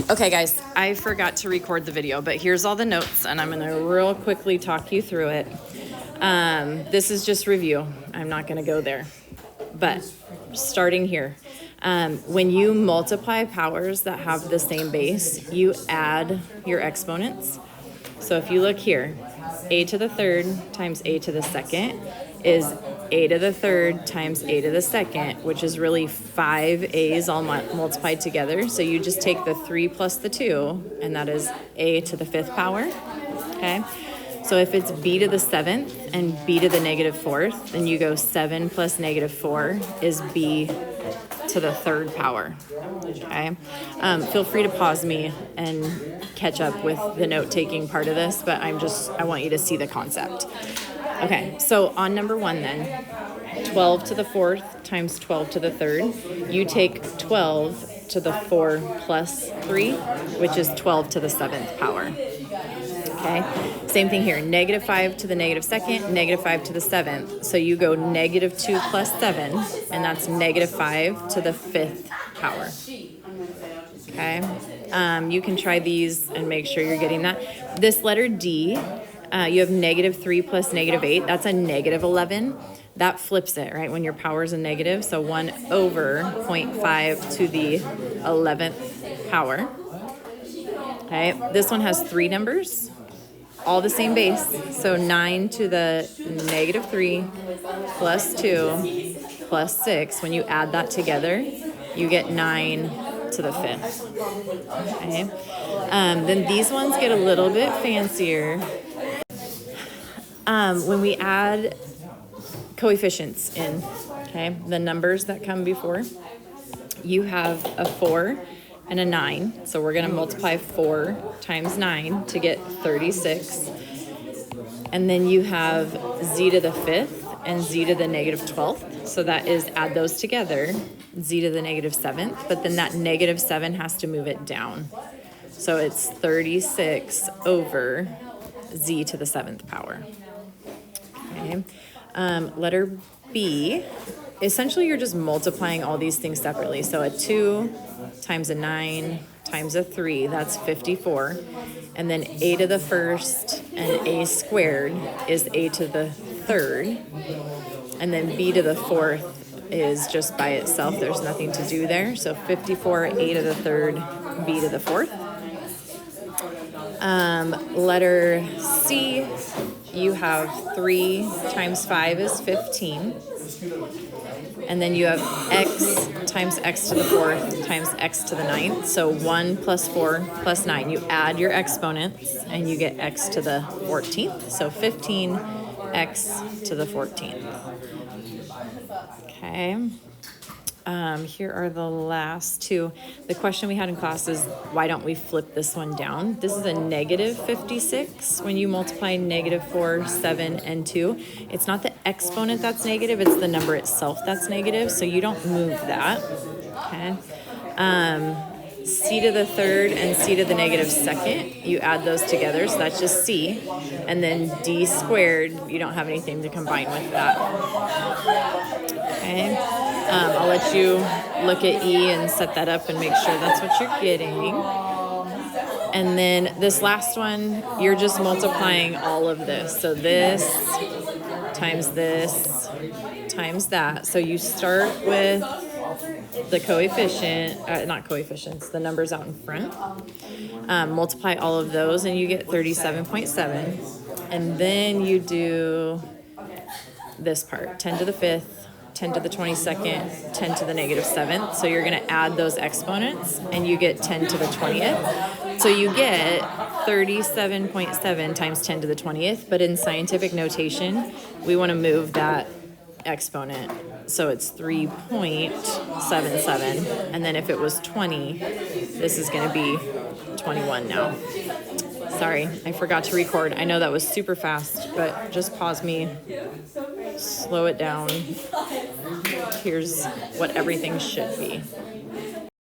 Okay, guys, I forgot to record the video, but here's all the notes, and I'm going to real quickly talk you through it. This is just review. I'm not going to go there. But starting here, when you multiply powers that have the same base, you add your exponents. So if you look here, a to the third times a to the second is a to the third times a to the second, which is really 5 a's all multiplied together. So you just take the 3 plus the 2, and that is a to the 5th power, okay? So if it's b to the 7th and b to the negative 4th, then you go 7 plus negative 4 is b to the 3rd power, okay? Feel free to pause me and catch up with the note-taking part of this, but I want you to see the concept. Okay, so on number 1 then, 12 to the 4th times 12 to the 3rd, you take 12 to the 4 plus 3, which is 12 to the 7th power. Okay, same thing here, negative 5 to the negative 2nd, negative 5 to the 7th. So you go negative 2 plus 7, and that's negative 5 to the 5th power. Okay, you can try these and make sure you're getting that. This letter D, you have negative 3 plus negative 8. That's a negative 11. That flips it, right, when your power is a negative. So 1 over 0.5 to the 11th power. Okay, this one has 3 numbers, all the same base. So 9 to the negative 3 plus 2 plus 6. When you add that together, you get 9 to the 5th. Okay, then these ones get a little bit fancier. When we add coefficients in, okay, the numbers that come before, you have a 4 and a 9. So we're going to multiply 4 times 9 to get 36. And then you have z to the 5th and z to the negative 12th. So that is, add those together, z to the negative 7th. But then that negative 7 has to move it down. So it's 36 over z to the 7th power. Okay. Letter B, essentially you're just multiplying all these things separately. So a 2 times a 9 times a 3, that's 54. And then a to the 1st and a squared is a to the 3rd. And then b to the 4th is just by itself. There's nothing to do there. So 54, a to the 3rd, b to the 4th. Letter C, you have 3 times 5 is 15. And then you have x times x to the 4th times x to the 9th. So 1 plus 4 plus 9. You add your exponents and you get x to the 14th. So 15x to the 14th. Okay. Here are the last two. The question we had in class is, why don't we flip this one down? This is a negative 56 when you multiply negative 4, 7, and 2. It's not the exponent that's negative, it's the number itself that's negative, so you don't move that. Okay. C to the 3rd and c to the negative 2nd, you add those together, so that's just c. And then d squared, you don't have anything to combine with that. Okay. I'll let you look at E and set that up and make sure that's what you're getting. And then this last one, you're just multiplying all of this. So this times that. So you start with the coefficient, not coefficients, the numbers out in front. Multiply all of those and you get 37.7. And then you do this part, 10 to the 5th, 10 to the 22nd, 10 to the negative 7th. So you're going to add those exponents and you get 10 to the 20th. So you get 37.7 times 10 to the 20th. But in scientific notation, we want to move that exponent. So it's 3.77. And then if it was 20, this is going to be 21 now. Sorry, I forgot to record. I know that was super fast, but just pause me, slow it down. Here's what everything should be.